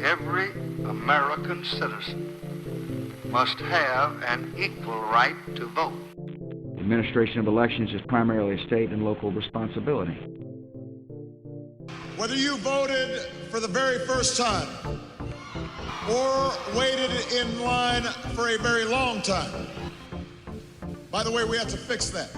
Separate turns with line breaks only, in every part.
every American citizen must have an equal right to vote.
The administration of elections is primarily a state and local responsibility.
Whether you voted for the very first time or waited in line for a very long time, by the way, we have to fix that.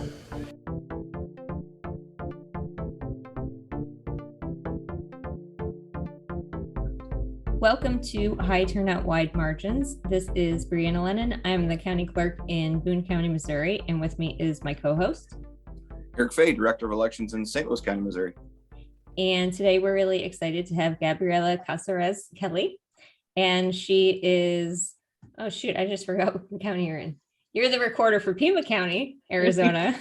Welcome to High Turnout Wide Margins. This is Brianna. I'm the county clerk in Boone County, Missouri, and with me is my co-host,
Eric Fay, Director of Elections in St. Louis County, Missouri.
And today we're really excited to have Gabriella Cázares-Kelly. And she is, oh shoot, I just forgot what county you're in. You're the recorder for Pima County, Arizona.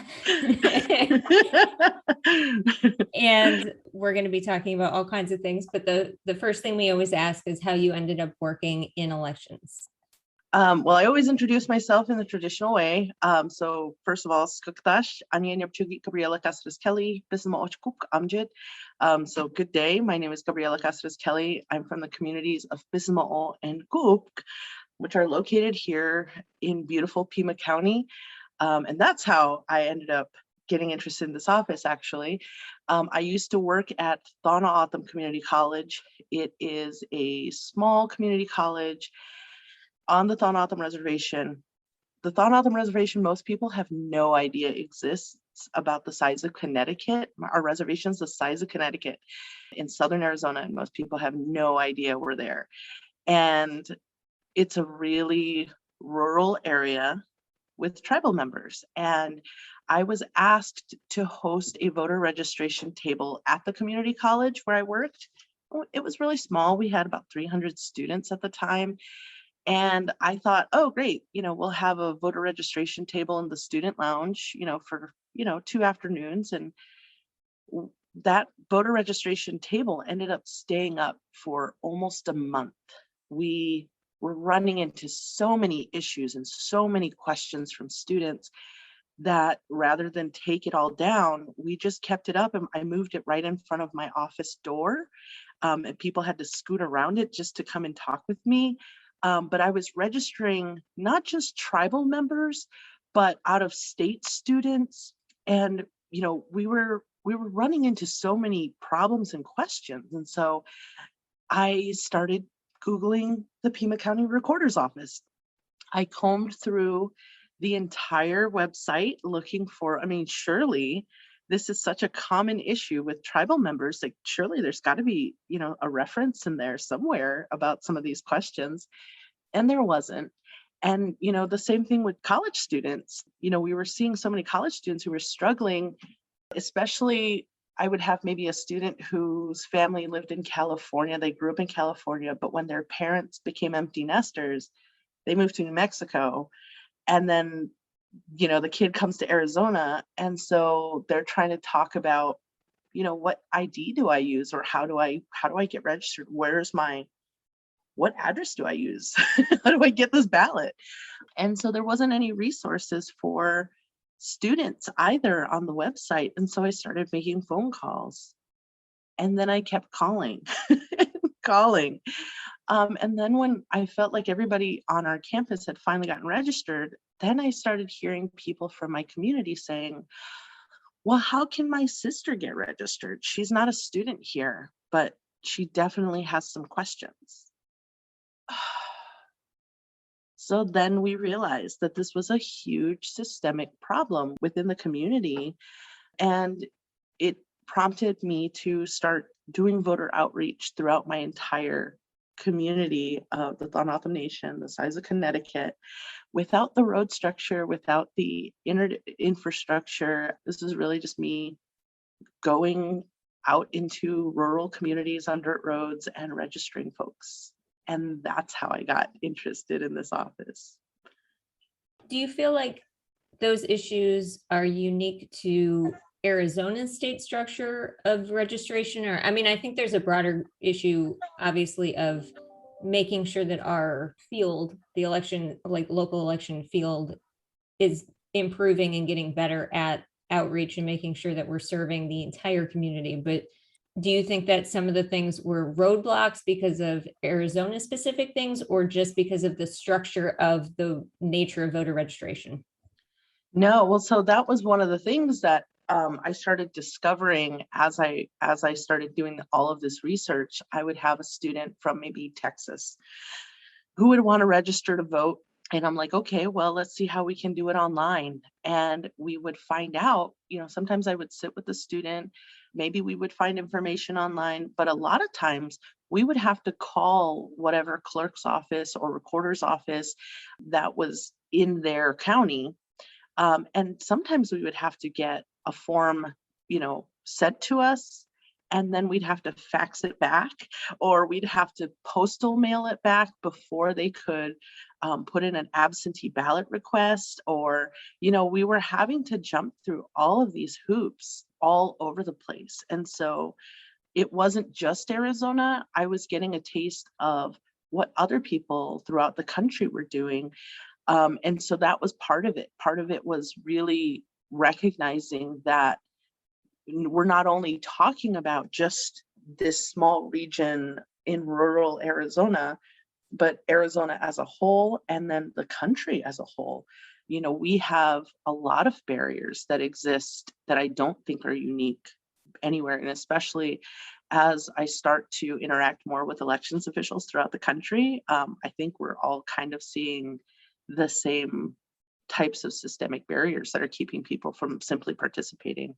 And we're going to be talking about all kinds of things. But the first thing we always ask is how you ended up working in elections.
Well, I always introduce myself in the traditional way. So first of all, Skuktash, Anya Nyapchugi, Gabriella Cázares-Kelly, Bisma Ochkuk, Amjid. So good day. My name is Gabriella Cázares-Kelly. I'm from the communities of Bismao and Guk, which are located here in beautiful Pima County. And that's how I ended up getting interested in this office, actually. I used to work at Thana-Autumn Community College. It is a small community college on the Thana-Autumn Reservation. The Thana-Autumn Reservation, most people have no idea exists about the size of Connecticut. Our reservation's the size of Connecticut in southern Arizona, and most people have no idea we're there. And it's a really rural area with tribal members. And I was asked to host a voter registration table at the community college where I worked. It was really small. We had about 300 students at the time. And I thought, oh, great, we'll have a voter registration table in the student lounge, for, 2 afternoons. And that voter registration table ended up staying up for almost a month. We were running into so many issues and so many questions from students that rather than take it all down, we just kept it up, and I moved it right in front of my office door. And people had to scoot around it just to come and talk with me. But I was registering not just tribal members, but out of state students. And, we were running into so many problems and questions. And so I started Googling the Pima County Recorder's Office. I combed through the entire website looking for, surely this is such a common issue with tribal members. Like, surely there's got to be, a reference in there somewhere about some of these questions. And there wasn't. And, the same thing with college students. We were seeing so many college students who were struggling, especially I would have maybe a student whose family lived in California. They grew up in California, but when their parents became empty nesters, they moved to New Mexico. And then, the kid comes to Arizona. And so they're trying to talk about, what ID do I use, or how do I get registered? What address do I use? How do I get this ballot? And so there wasn't any resources for students either on the website. And so I started making phone calls, and then I kept calling, calling. And then when I felt like everybody on our campus had finally gotten registered, then I started hearing people from my community saying, well, how can my sister get registered? She's not a student here, but she definitely has some questions. So then we realized that this was a huge systemic problem within the community, and it prompted me to start doing voter outreach throughout my entire community of the Thana-Autumn Nation, the size of Connecticut. Without the road structure, without the infrastructure, this is really just me going out into rural communities on dirt roads and registering folks. And that's how I got interested in this office.
Do you feel like those issues are unique to Arizona's state structure of registration? Or, I think there's a broader issue, obviously, of making sure that our field, the election, like local election field, is improving and getting better at outreach and making sure that we're serving the entire community. But do you think that some of the things were roadblocks because of Arizona specific things, or just because of the structure of the nature of voter registration?
No, well, so that was one of the things that I started discovering as I started doing all of this research. I would have a student from maybe Texas who would want to register to vote. And I'm like, okay, well, let's see how we can do it online. And we would find out, sometimes I would sit with the student, maybe we would find information online, but a lot of times we would have to call whatever clerk's office or recorder's office that was in their county. And sometimes we would have to get a form, sent to us, and then we'd have to fax it back, or we'd have to postal mail it back before they could put in an absentee ballot request, or, we were having to jump through all of these hoops all over the place. And so it wasn't just Arizona. I was getting a taste of what other people throughout the country were doing. And so that was part of it. Part of it was really recognizing that we're not only talking about just this small region in rural Arizona, but Arizona as a whole, and then the country as a whole. We have a lot of barriers that exist that I don't think are unique anywhere. And especially as I start to interact more with elections officials throughout the country, I think we're all kind of seeing the same types of systemic barriers that are keeping people from simply participating.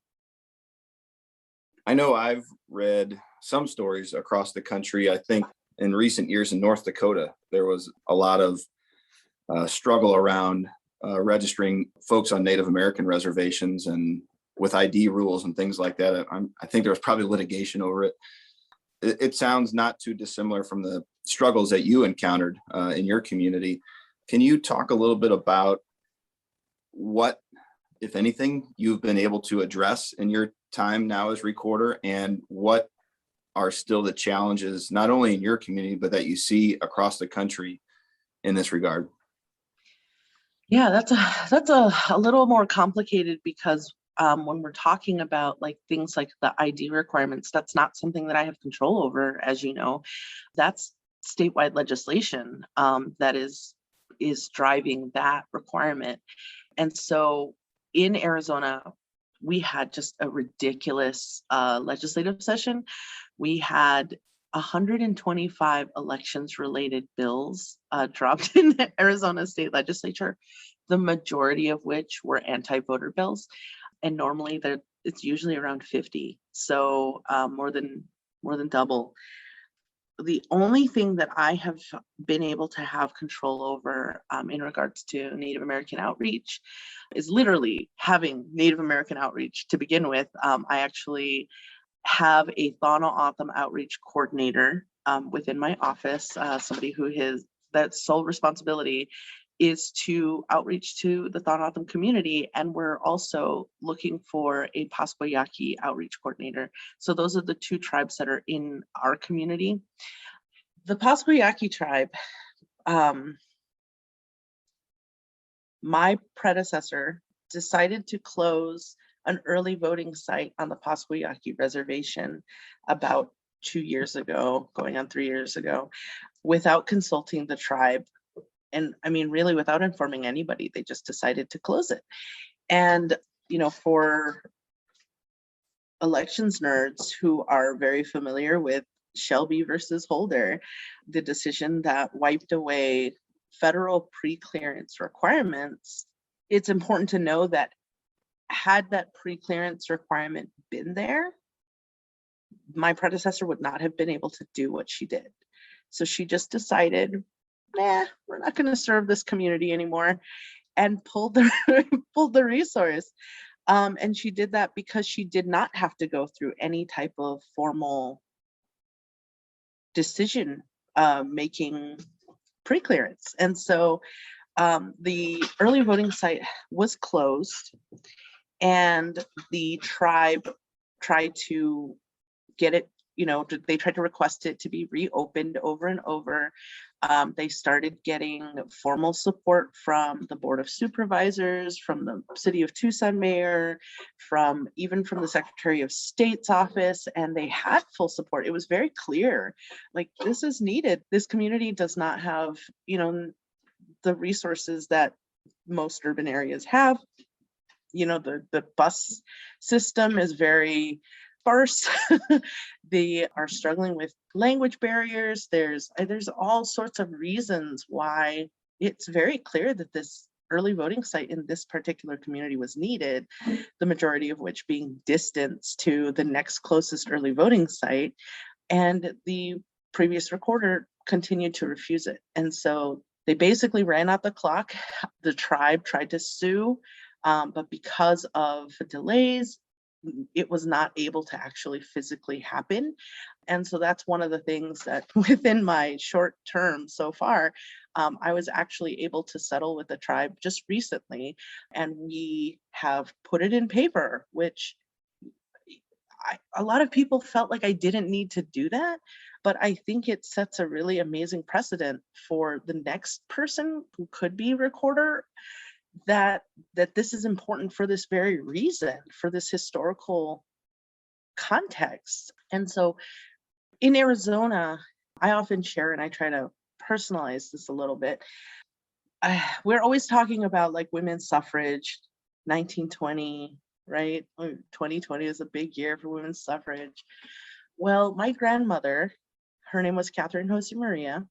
I know I've read some stories across the country. I think in recent years in North Dakota, there was a lot of struggle around registering folks on Native American reservations and with ID rules and things like that. I think there was probably litigation over it. It sounds not too dissimilar from the struggles that you encountered in your community. Can you talk a little bit about what, if anything, you've been able to address in your time now as recorder, and what are still the challenges, not only in your community, but that you see across the country in this regard?
Yeah, that's a little more complicated because when we're talking about like things like the ID requirements, that's not something that I have control over, as you know. That's statewide legislation that is driving that requirement. And so in Arizona, we had just a ridiculous legislative session. We had 125 elections related bills dropped in the Arizona state legislature, the majority of which were anti-voter bills. And normally it's usually around 50. So more than double. The only thing that I have been able to have control over in regards to Native American outreach is literally having Native American outreach to begin with. I actually have a Thana-Otham outreach coordinator within my office, somebody who has that sole responsibility is to outreach to the Thana-Otham community. And we're also looking for a Pascua Yaqui outreach coordinator. So those are the two tribes that are in our community. The Pascua Yaqui tribe, my predecessor decided to close an early voting site on the Pascua Yaqui reservation about 2 years ago, going on 3 years ago, without consulting the tribe. And I mean, really without informing anybody, they just decided to close it. And, for elections nerds who are very familiar with Shelby versus Holder, the decision that wiped away federal pre-clearance requirements, it's important to know that had that pre-clearance requirement been there, my predecessor would not have been able to do what she did. So she just decided, we're not going to serve this community anymore, and pulled the resource. And she did that because she did not have to go through any type of formal decision making pre-clearance. And so the early voting site was closed, and the tribe tried to get it they tried to request it to be reopened over and over. They started getting formal support from the Board of Supervisors, from the City of Tucson mayor, even from the Secretary of State's office, and they had full support. It was very clear, like, this is needed. This community does not have, the resources that most urban areas have. The bus system is very sparse. They are struggling with language barriers. There's all sorts of reasons why it's very clear that this early voting site in this particular community was needed, the majority of which being distanced to the next closest early voting site. And the previous recorder continued to refuse it. And so they basically ran out the clock. The tribe tried to sue, but because of delays, it was not able to actually physically happen. And so that's one of the things that within my short term so far, I was actually able to settle with the tribe just recently. And we have put it in paper, which a lot of people felt like I didn't need to do that. But I think it sets a really amazing precedent for the next person who could be recorder, that this is important for this very reason, for this historical context. And so in Arizona, I often share, and I try to personalize this a little bit. We're always talking about like women's suffrage, 1920, right? 2020 is a big year for women's suffrage. Well, my grandmother, her name was Catherine Jose Maria.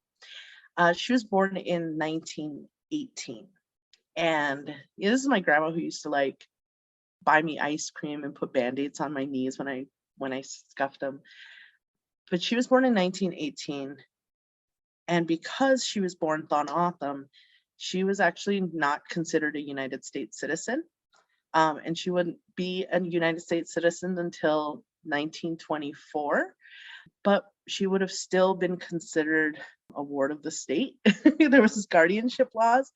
She was born in 1918. And this is my grandma who used to like buy me ice cream and put Band-Aids on my knees when I scuffed them. But she was born in 1918. And because she was born Thon Autumn, she was actually not considered a United States citizen. And she wouldn't be a United States citizen until 1924. But she would have still been considered a ward of the state. There was guardianship laws.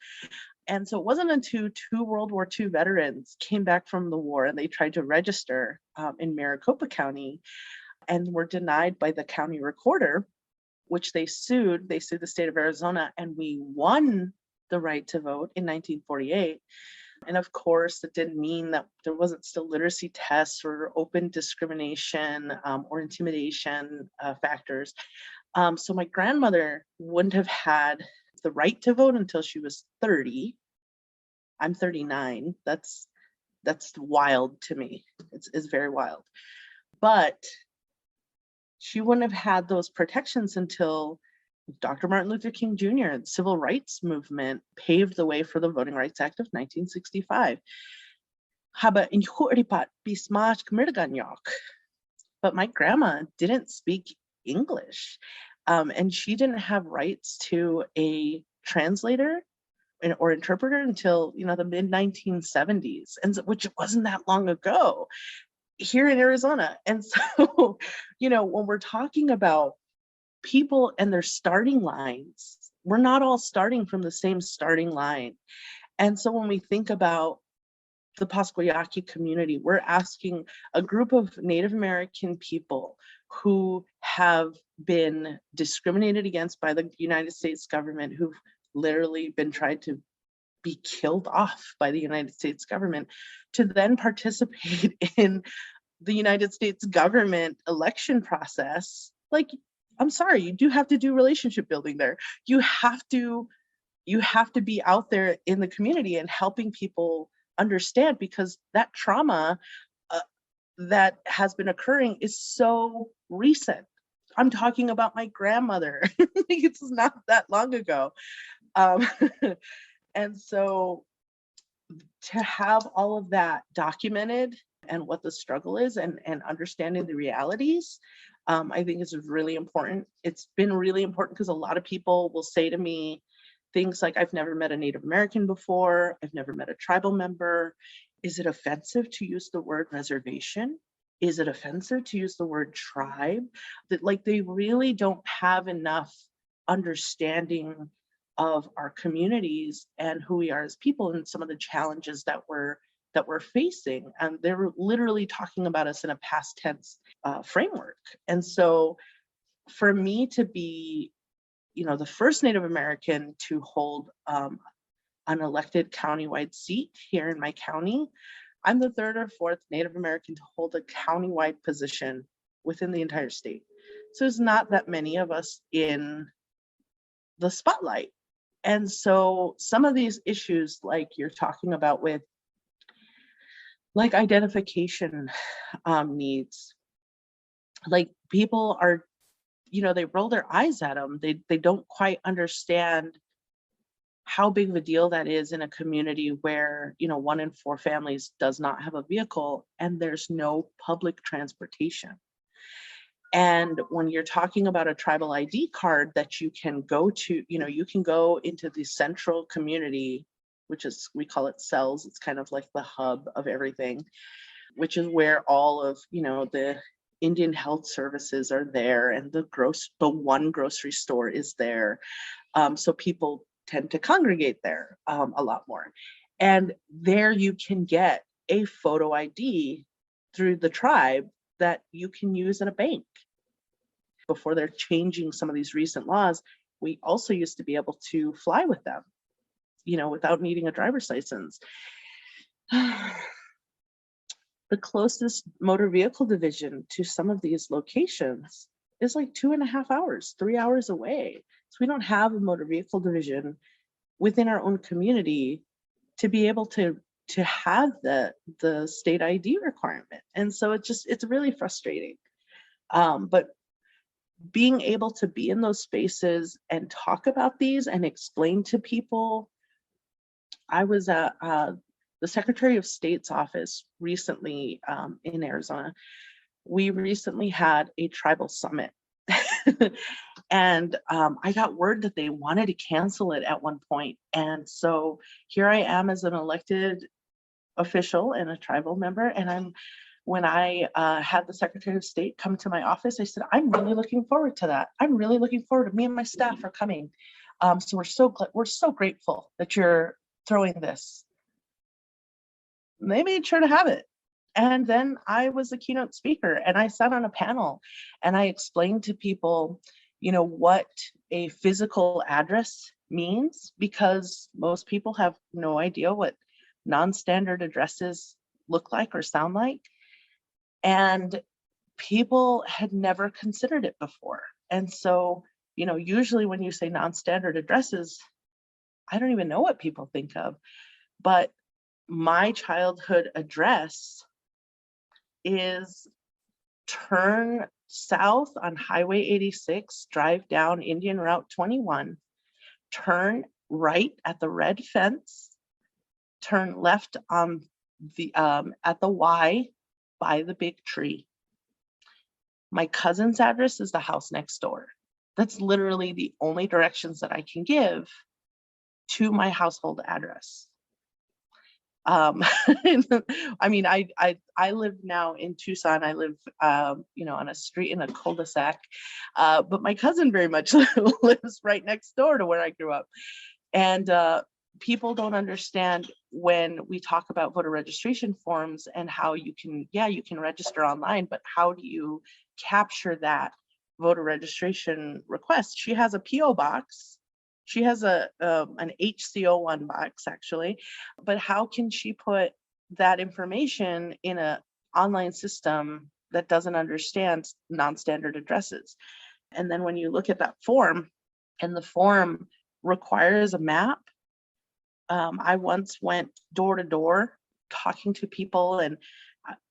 And so it wasn't until two World War II veterans came back from the war and they tried to register in Maricopa County and were denied by the county recorder, which they sued. They sued the state of Arizona, and we won the right to vote in 1948. And of course, it didn't mean that there wasn't still literacy tests or open discrimination or intimidation factors. So my grandmother wouldn't have had the right to vote until she was 30. I'm 39. That's wild to me. It's very wild. But she wouldn't have had those protections until Dr. Martin Luther King Jr., the civil rights movement, paved the way for the Voting Rights Act of 1965. But my grandma didn't speak English, and she didn't have rights to a translator or interpreter until the mid 1970s, and which wasn't that long ago here in Arizona. And so, when we're talking about people and their starting lines, we're not all starting from the same starting line. And so when we think about the Pasquayaki community, we're asking a group of Native American people who have been discriminated against by the United States government, who've literally been tried to be killed off by the United States government, to then participate in the United States government election process. Like, I'm sorry, you do have to do relationship building there. You have to be out there in the community and helping people understand, because that trauma that has been occurring is so recent. I'm talking about my grandmother. It's not that long ago. And so to have all of that documented and what the struggle is and understanding the realities, I think is really important. It's been really important because a lot of people will say to me things like, I've never met a Native American before. I've never met a tribal member. Is it offensive to use the word reservation? Is it offensive to use the word tribe? That like they really don't have enough understanding of our communities and who we are as people and some of the challenges that we're that we're facing. And they're literally talking about us in a past tense framework. And so for me to be, the first Native American to hold an elected countywide seat here in my county, I'm the third or fourth Native American to hold a countywide position within the entire state. So there's not that many of us in the spotlight. And so some of these issues, like you're talking about with like identification needs, like people are, they roll their eyes at them. They don't quite understand how big of a deal that is in a community where, 1 in 4 families does not have a vehicle and there's no public transportation. And when you're talking about a tribal ID card that you can go to, you can go into the central community, which is, we call it cells. It's kind of like the hub of everything, which is where all of, the Indian health services are there, and the one grocery store is there. So people tend to congregate there a lot more. And there you can get a photo ID through the tribe that you can use in a bank. Before they're changing some of these recent laws, we also used to be able to fly with them, without needing a driver's license. The closest motor vehicle division to some of these locations is like 2.5 hours, 3 hours away. So we don't have a motor vehicle division within our own community to be able to have the state ID requirement. And so it's really frustrating. But being able to be in those spaces and talk about these and explain to people. I was at the Secretary of State's office recently in Arizona. We recently had a tribal summit. And I got word that they wanted to cancel it at one point. And so here I am as an elected official and a tribal member. And when I had the Secretary of State come to my office, I said, I'm really looking forward to that. I'm really looking forward to, me and my staff are coming. So we're so grateful that you're throwing this. And they made sure to have it. And then I was the keynote speaker, and I sat on a panel and I explained to people, what a physical address means, because most people have no idea what non-standard addresses look like or sound like. And people had never considered it before. And so, usually when you say non-standard addresses, I don't even know what people think of. But my childhood address is turn south on Highway 86, drive down Indian Route 21, turn right at the red fence, turn left on the at the Y by the big tree. My cousin's address is the house next door. That's literally the only directions that I can give to my household address. I mean, I live now in Tucson. I live, on a street in a cul-de-sac, but my cousin very much lives right next door to where I grew up. And people don't understand when we talk about voter registration forms and how you can register online, but how do you capture that voter registration request? She has a PO box. She has an HCO1 box, actually, but how can she put that information in an online system that doesn't understand non-standard addresses? And then when you look at that form, and the form requires a map, I once went door to door talking to people, and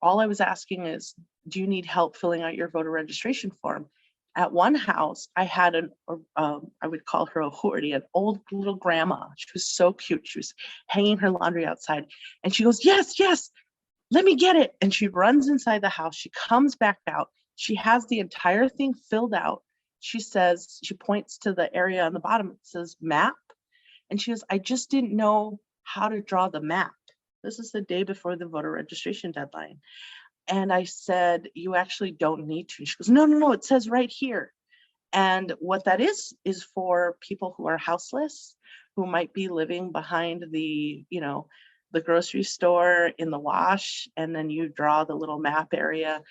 all I was asking is, do you need help filling out your voter registration form? At one house, I had I would call her a hoardy, an old little grandma. She was so cute. She was hanging her laundry outside, and she goes, yes, let me get it. And she runs inside the house. She comes back out. She has the entire thing filled out. She points to the area on the bottom. It says map. And she goes, I just didn't know how to draw the map. This is the day before the voter registration deadline. And I said, you actually don't need to. She goes, no, it says right here. And what that is for people who are houseless, who might be living behind the the grocery store in the wash, and then you draw the little map area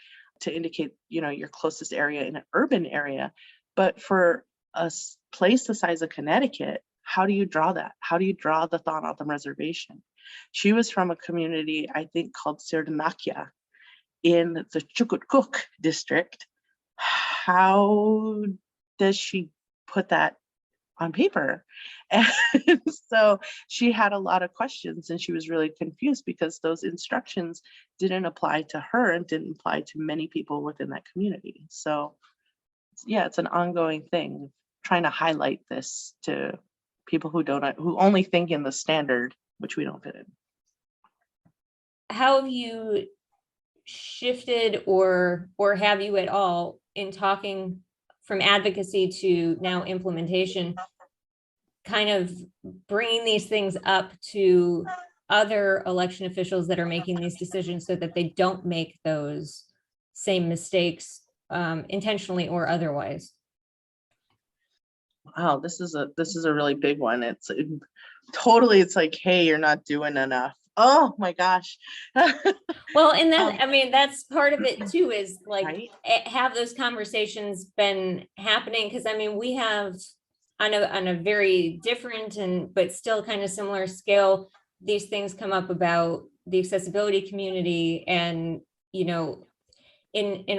to indicate, your closest area in an urban area. But for a place the size of Connecticut, how do you draw that? How do you draw the Thanatham Reservation? She was from a community, I think, called Sirdanakia in the Chukutcook district. How does she put that on paper? And so she had a lot of questions, and she was really confused because those instructions didn't apply to her and didn't apply to many people within that community. So yeah, it's an ongoing thing, trying to highlight this to people who only think in the standard, which we don't fit in.
How have you shifted or have you at all in talking from advocacy to now implementation, kind of bringing these things up to other election officials that are making these decisions so that they don't make those same mistakes intentionally or otherwise?
Wow, this is a really big one. It's like, hey, you're not doing enough. Oh my gosh.
Well, and that, I mean, that's part of it too, is like,
right?
have those conversations been happening? Because I mean, we have on a very different but still kind of similar scale, these things come up about the accessibility community, and in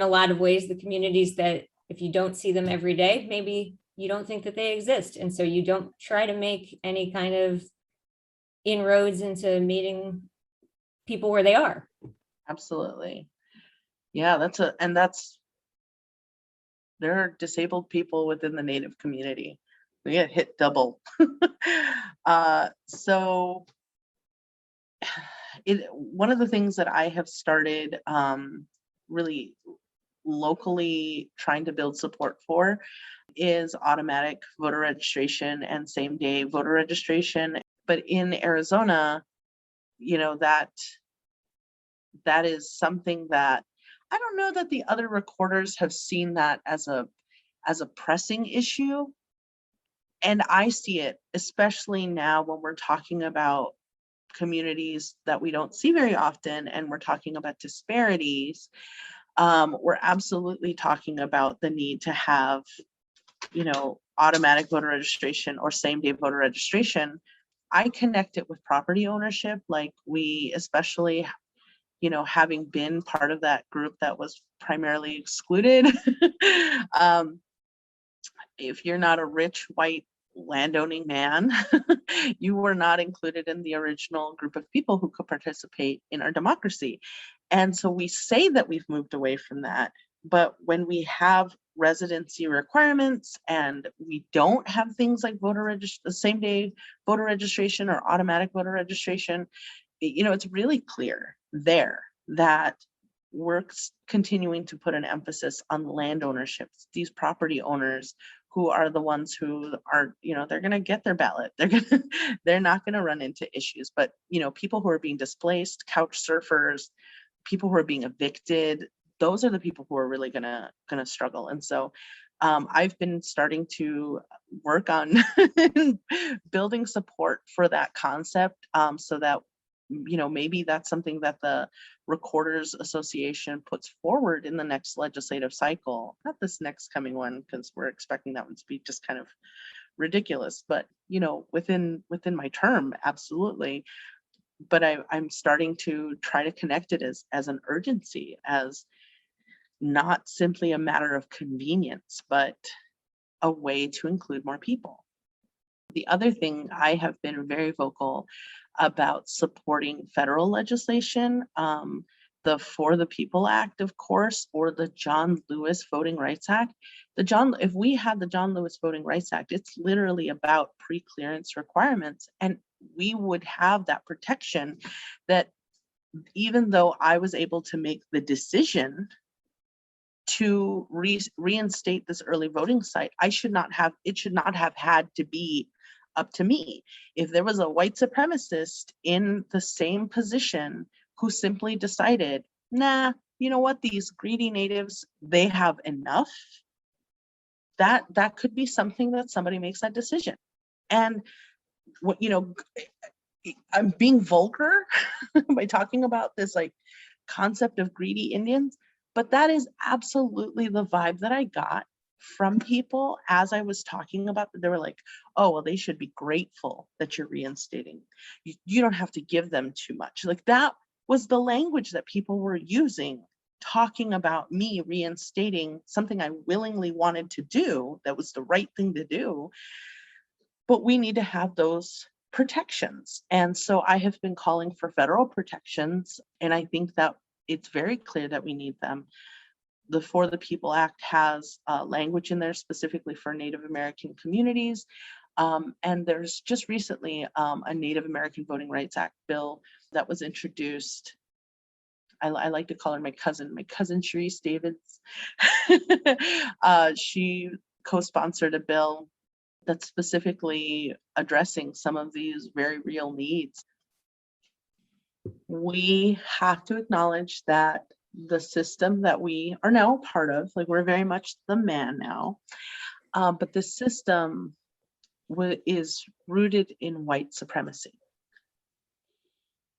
a lot of ways, the communities that if you don't see them every day, maybe you don't think that they exist, and so you don't try to make any kind of inroads into meeting people where they are.
Absolutely. Yeah, there are disabled people within the Native community. We get hit double. So one of the things that I have started really locally trying to build support for is automatic voter registration and same-day voter registration. But in Arizona, that is something that I don't know that the other recorders have seen that as a pressing issue. And I see it, especially now when we're talking about communities that we don't see very often, and we're talking about disparities. We're absolutely talking about the need to have, automatic voter registration or same-day voter registration. I connect it with property ownership, like we especially, having been part of that group that was primarily excluded. If you're not a rich white landowning man, you were not included in the original group of people who could participate in our democracy. And so we say that we've moved away from that, but when we have residency requirements and we don't have things like same-day voter registration or automatic voter registration, it's really clear there that we're continuing to put an emphasis on land ownership. These property owners who are the ones who are, they're going to get their ballot. They're not going to run into issues. But, people who are being displaced, couch surfers, people who are being evicted, those are the people who are really going to struggle. And so I've been starting to work on building support for that concept, so that maybe that's something that the Recorders Association puts forward in the next legislative cycle. Not this next coming one, because we're expecting that one to be just kind of ridiculous, but within my term, absolutely. But I'm starting to try to connect it as an urgency, as not simply a matter of convenience, but a way to include more people. The other thing, I have been very vocal about supporting federal legislation, the For the People Act, of course, or the John Lewis Voting Rights Act. If we had the John Lewis Voting Rights Act, it's literally about pre-clearance requirements, and we would have that protection that even though I was able to make the decision to reinstate this early voting site, it should not have had to be up to me. If there was a white supremacist in the same position who simply decided, nah, you know what, these greedy natives, they have enough, that could be something that somebody makes that decision. And I'm being vulgar by talking about this like concept of greedy Indians, but that is absolutely the vibe that I got from people as I was talking about. They were like, oh, well, they should be grateful that you're reinstating. You don't have to give them too much. Like that was the language that people were using, talking about me reinstating something I willingly wanted to do. That was the right thing to do. But we need to have those protections. And so I have been calling for federal protections. And I think that it's very clear that we need them. The For the People Act has language in there specifically for Native American communities. And there's just recently a Native American Voting Rights Act bill that was introduced. I like to call her my cousin Sharice Davids. She co-sponsored a bill that's specifically addressing some of these very real needs. We have to acknowledge that the system that we are now a part of, like we're very much the man now, but the system is rooted in white supremacy.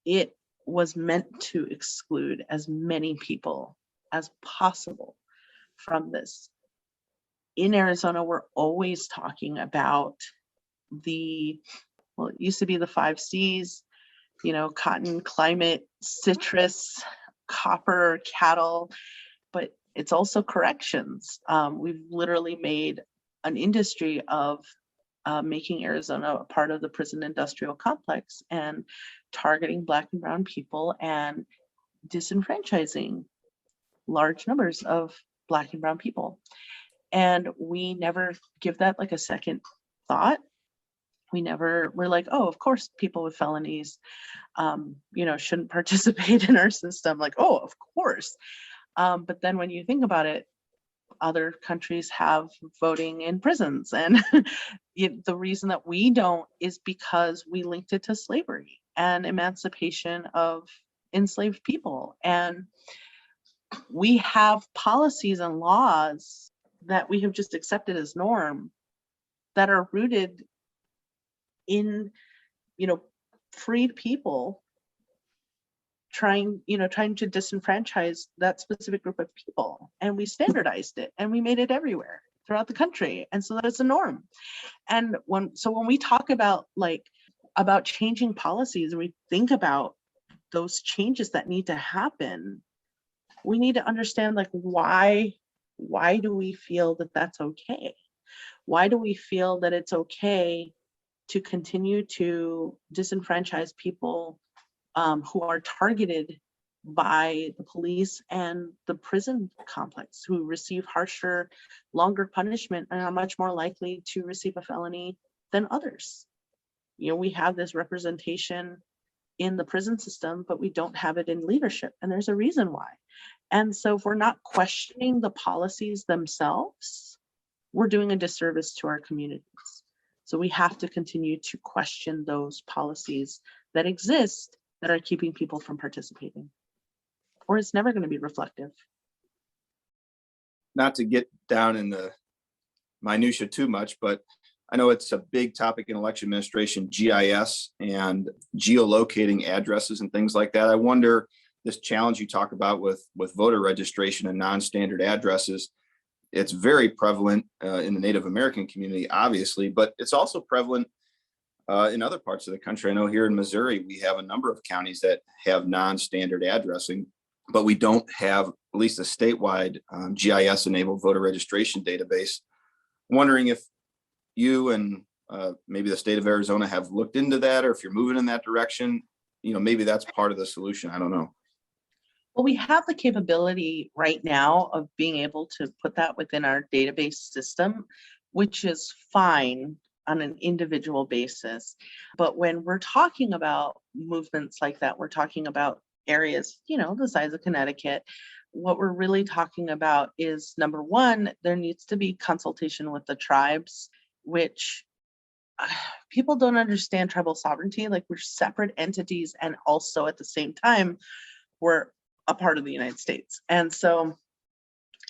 It was meant to exclude as many people as possible from this. In Arizona, we're always talking about it used to be the 5 C's, cotton, climate, citrus, copper, cattle, but it's also corrections. We've literally made an industry of making Arizona a part of the prison industrial complex and targeting Black and brown people and disenfranchising large numbers of Black and brown people. And we never give that like a second thought. We're like, oh, of course, people with felonies, shouldn't participate in our system. Like, oh, of course. But then when you think about it, other countries have voting in prisons. And the reason that we don't is because we linked it to slavery and emancipation of enslaved people. And we have policies and laws that we have just accepted as norm that are rooted in, freed people trying to disenfranchise that specific group of people. And we standardized it and we made it everywhere throughout the country. And so that it's a norm. And when we talk about changing policies and we think about those changes that need to happen, we need to understand why do we feel that that's okay? Why do we feel that it's okay to continue to disenfranchise people who are targeted by the police and the prison complex, who receive harsher, longer punishment and are much more likely to receive a felony than others? We have this representation in the prison system, but we don't have it in leadership. And there's a reason why. And so if we're not questioning the policies themselves, we're doing a disservice to our communities. So we have to continue to question those policies that exist that are keeping people from participating, or it's never going to be reflective.
Not to get down in the minutia too much, but I know it's a big topic in election administration, GIS and geolocating addresses and things like that. I wonder, this challenge you talk about with voter registration and non-standard addresses, it's very prevalent in the Native American community, obviously, but it's also prevalent in other parts of the country. I know here in Missouri, we have a number of counties that have non-standard addressing, but we don't have at least a statewide GIS-enabled voter registration database. I'm wondering if you and maybe the state of Arizona have looked into that, or if you're moving in that direction, maybe that's part of the solution. I don't know.
Well, we have the capability right now of being able to put that within our database system, which is fine on an individual basis. But when we're talking about movements like that, we're talking about areas, the size of Connecticut. What we're really talking about is, number one, there needs to be consultation with the tribes, which people don't understand tribal sovereignty. Like, we're separate entities, and also at the same time, we're a part of the United States. And so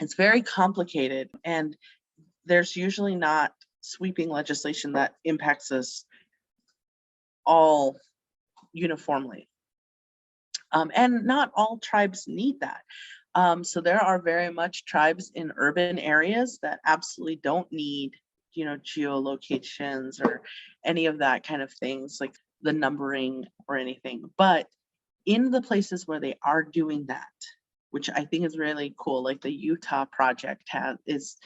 it's very complicated, and there's usually not sweeping legislation that impacts us all uniformly. And not all tribes need that. So there are very much tribes in urban areas that absolutely don't need, geolocations or any of that kind of things, like the numbering or anything. But in the places where they are doing that, which I think is really cool, like the Utah project is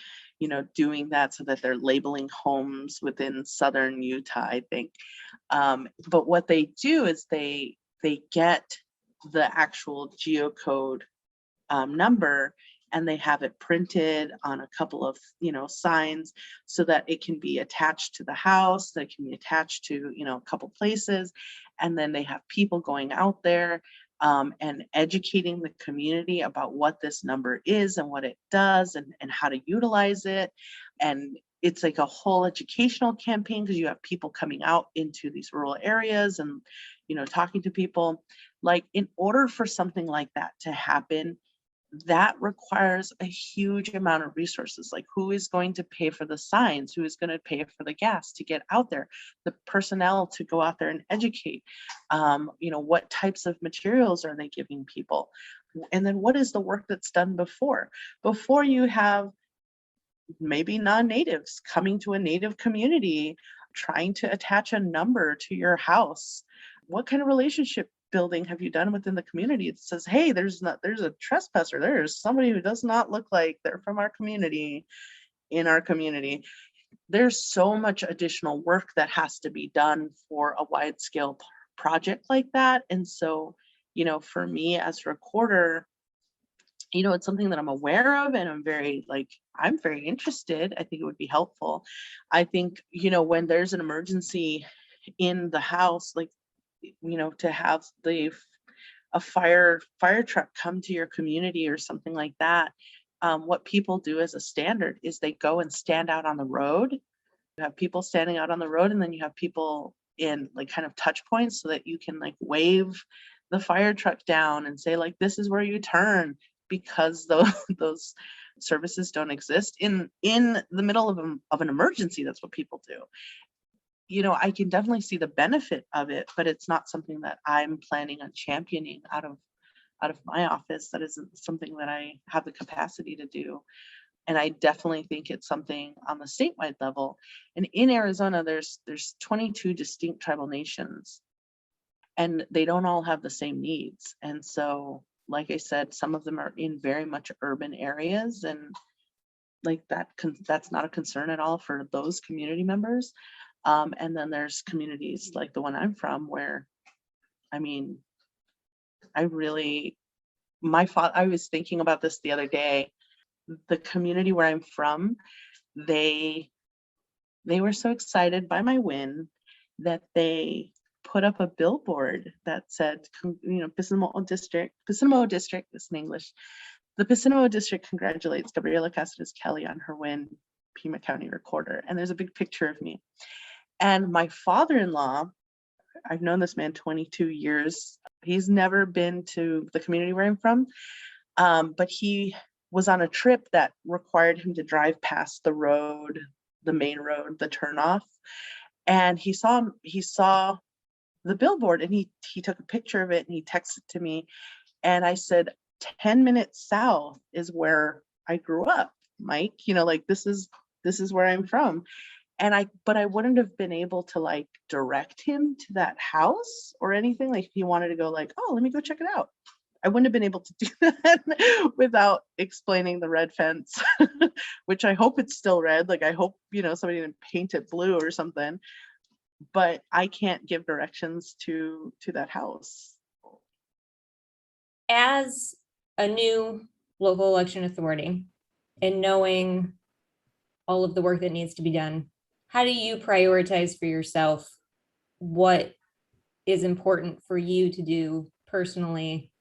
doing that so that they're labeling homes within southern Utah, I think. But what they do is they get the actual geocode number, and they have it printed on a couple of signs so that it can be attached to the house, that can be attached to a couple places, and then they have people going out there and educating the community about what this number is and what it does and how to utilize it. And it's like a whole educational campaign because you have people coming out into these rural areas and talking to people. Like, in order for something like that to happen, that requires a huge amount of resources. Like, who is going to pay for the signs? Who is going to pay for the gas to get out there? The personnel to go out there and educate? What types of materials are they giving people? And then what is the work that's done before? Before you have maybe non-natives coming to a native community, trying to attach a number to your house. What kind of relationship building have you done within the community? It says, hey, there's a trespasser. There's somebody who does not look like they're from our community in our community. There's so much additional work that has to be done for a wide scale project like that. And so, for me as a recorder, it's something that I'm aware of, and I'm very interested. I think it would be helpful. I think, when there's an emergency in the house, to have a fire truck come to your community or something like that. What people do as a standard is they go and stand out on the road. You have people standing out on the road, and then you have people in kind of touch points so that you can wave the fire truck down and say this is where you turn, because those services don't exist in the middle of an emergency. That's what people do. I can definitely see the benefit of it, but it's not something that I'm planning on championing out of my office. That isn't something that I have the capacity to do. And I definitely think it's something on the statewide level. And in Arizona, there's 22 distinct tribal nations, and they don't all have the same needs. And so, like I said, some of them are in very much urban areas, and that's not a concern at all for those community members. And then there's communities like the one I'm from where, I was thinking about this the other day. The community where I'm from, they were so excited by my win that they put up a billboard that said, Pisinamo District, it's in English. The Pisinamo District congratulates Gabriella Cázares-Kelly on her win, Pima County recorder. And there's a big picture of me. And my father-in-law, I've known this man 22 years. He's never been to the community where I'm from, but he was on a trip that required him to drive past the road, the main road, the turnoff. And he saw the billboard, and he took a picture of it and he texted to me. And I said, 10 minutes south is where I grew up, Mike. This is where I'm from. But I wouldn't have been able to direct him to that house or anything. If he wanted to go oh, let me go check it out, I wouldn't have been able to do that without explaining the red fence, which I hope it's still red. I hope, somebody didn't paint it blue or something, but I can't give directions to that house.
As a new local election authority, and knowing all of the work that needs to be done, how do you prioritize for yourself what is important for you to do personally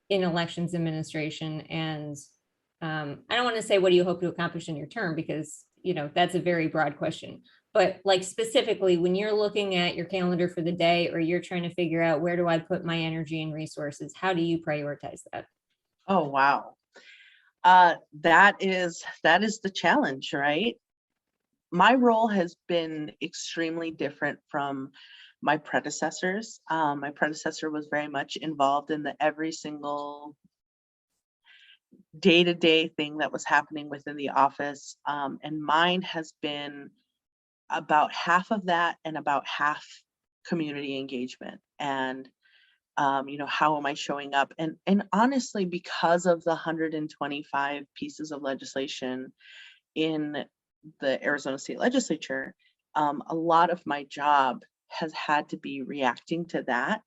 in elections administration? And I don't want to say what do you hope to accomplish in your term, because that's a very broad question, but specifically when you're looking at your calendar for the day, or you're trying to figure out where do I put my energy and resources, how do you prioritize that?
Oh, wow. That is the challenge, right? My role has been extremely different from my predecessors. My predecessor was very much involved in the every single day-to-day thing that was happening within the office. And mine has been about half of that and about half community engagement. And how am I showing up? And honestly, because of the 125 pieces of legislation in the Arizona State Legislature, a lot of my job has had to be reacting to that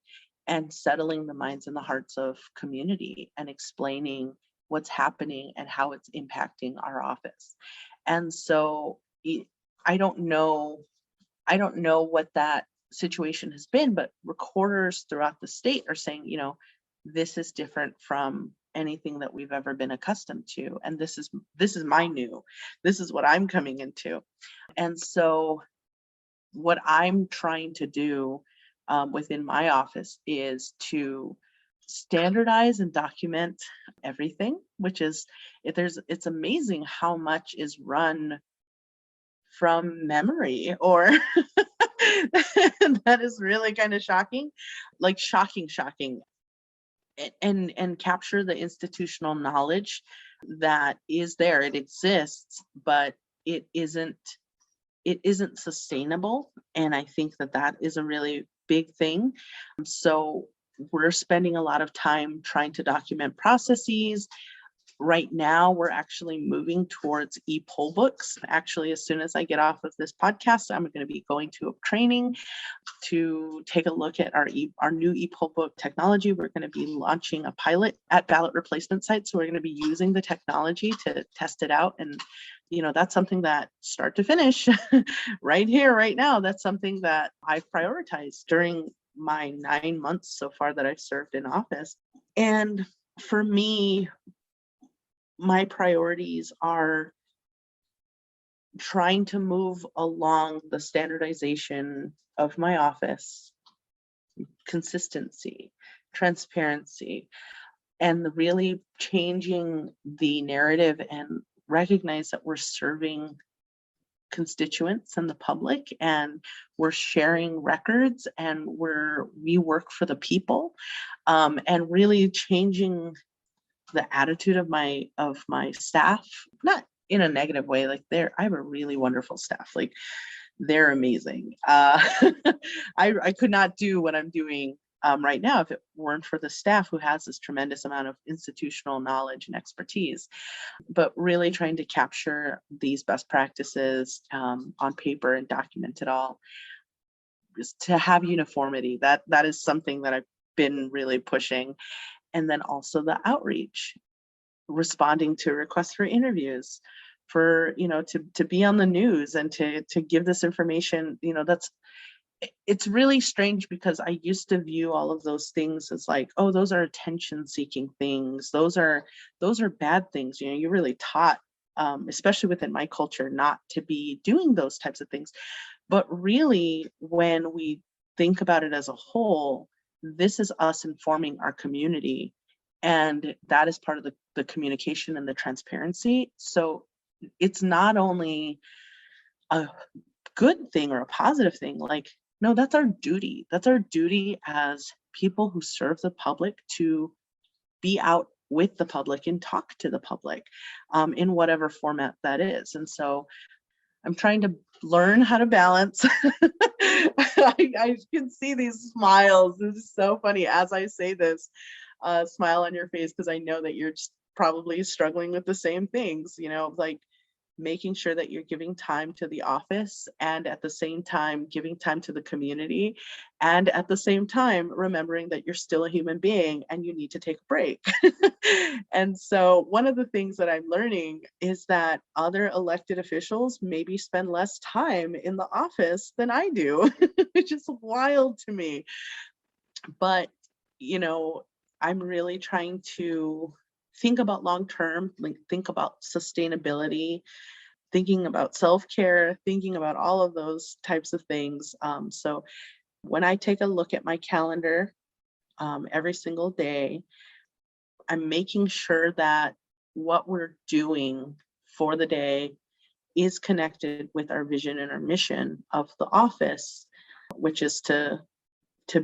and settling the minds and the hearts of community and explaining what's happening and how it's impacting our office. And so I don't know what that situation has been, but recorders throughout the state are saying, this is different from anything that we've ever been accustomed to. And this is my new, this is what I'm coming into. And so what I'm trying to do within my office is to standardize and document everything, which is, it's amazing how much is run from memory, or that is really kind of shocking, like shocking, and capture the institutional knowledge that is there. It exists, but it isn't sustainable. And I think that is a really big thing. So we're spending a lot of time trying to document processes. Right now, we're actually moving towards e-poll books. Actually, as soon as I get off of this podcast, I'm going to be going to a training to take a look at our new e-poll book technology. We're going to be launching a pilot at ballot replacement sites. So we're going to be using the technology to test it out. And, that's something that start to finish right here, right now. That's something that I've prioritized during my 9 months so far that I've served in office. And for me, my priorities are trying to move along the standardization of my office, consistency, transparency, and really changing the narrative and recognize that we're serving constituents and the public, and we're sharing records, and we work for the people, and really changing the attitude of my staff, not in a negative way. Like I have a really wonderful staff. Like they're amazing. I could not do what I'm doing right now if it weren't for the staff who has this tremendous amount of institutional knowledge and expertise. But really trying to capture these best practices on paper and document it all, is to have uniformity. That is something that I've been really pushing. And then also the outreach, responding to requests for interviews, for, to be on the news and to give this information. It's really strange, because I used to view all of those things as like, oh, those are attention seeking things. Those are bad things. You're really taught, especially within my culture, not to be doing those types of things. But really, when we think about it as a whole, this is us informing our community, and that is part of the communication and the transparency. So it's not only a good thing or a positive thing, like, no, that's our duty. That's our duty as people who serve the public, to be out with the public and talk to the public in whatever format that is. And so I'm trying to learn how to balance. I can see these smiles. This is so funny as I say this, smile on your face, because I know that you're just probably struggling with the same things, like making sure that you're giving time to the office, and at the same time giving time to the community, and at the same time remembering that you're still a human being and you need to take a break. And so one of the things that I'm learning is that other elected officials maybe spend less time in the office than I do, which is wild to me. But I'm really trying to think about long-term, like think about sustainability, thinking about self-care, thinking about all of those types of things. So when I take a look at my calendar every single day, I'm making sure that what we're doing for the day is connected with our vision and our mission of the office, which is to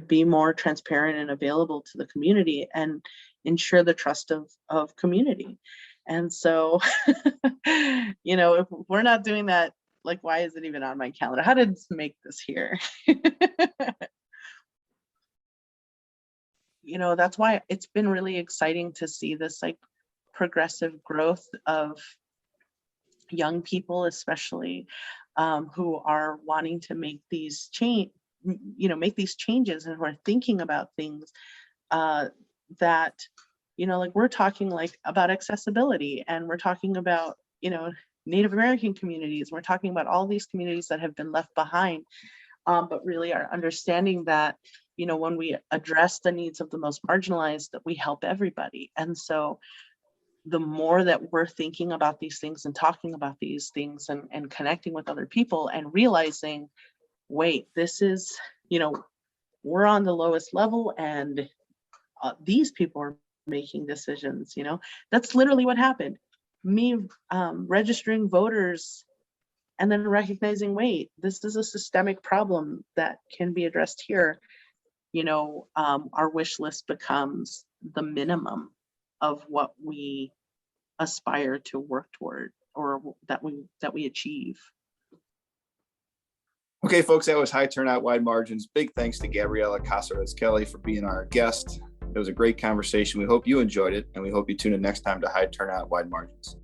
be more transparent and available to the community and ensure the trust of community. And so, if we're not doing that, like, why is it even on my calendar? How did this make this here? That's why it's been really exciting to see this like progressive growth of young people, especially who are wanting to make these changes and who are thinking about things that, like we're talking like about accessibility, and we're talking about, Native American communities. We're talking about all these communities that have been left behind, but really are understanding that, when we address the needs of the most marginalized, that we help everybody. And so the more that we're thinking about these things and talking about these things and connecting with other people and realizing, wait, this is, we're on the lowest level, and these people are making decisions, that's literally what happened. Me registering voters and then recognizing, wait, this is a systemic problem that can be addressed here. Our wish list becomes the minimum of what we aspire to work toward, or that we achieve.
Okay, folks, that was High Turnout, Wide Margins. Big thanks to Gabriella Cázares-Kelly for being our guest. It was a great conversation. We hope you enjoyed it, and we hope you tune in next time to High Turnout, Wide Margins.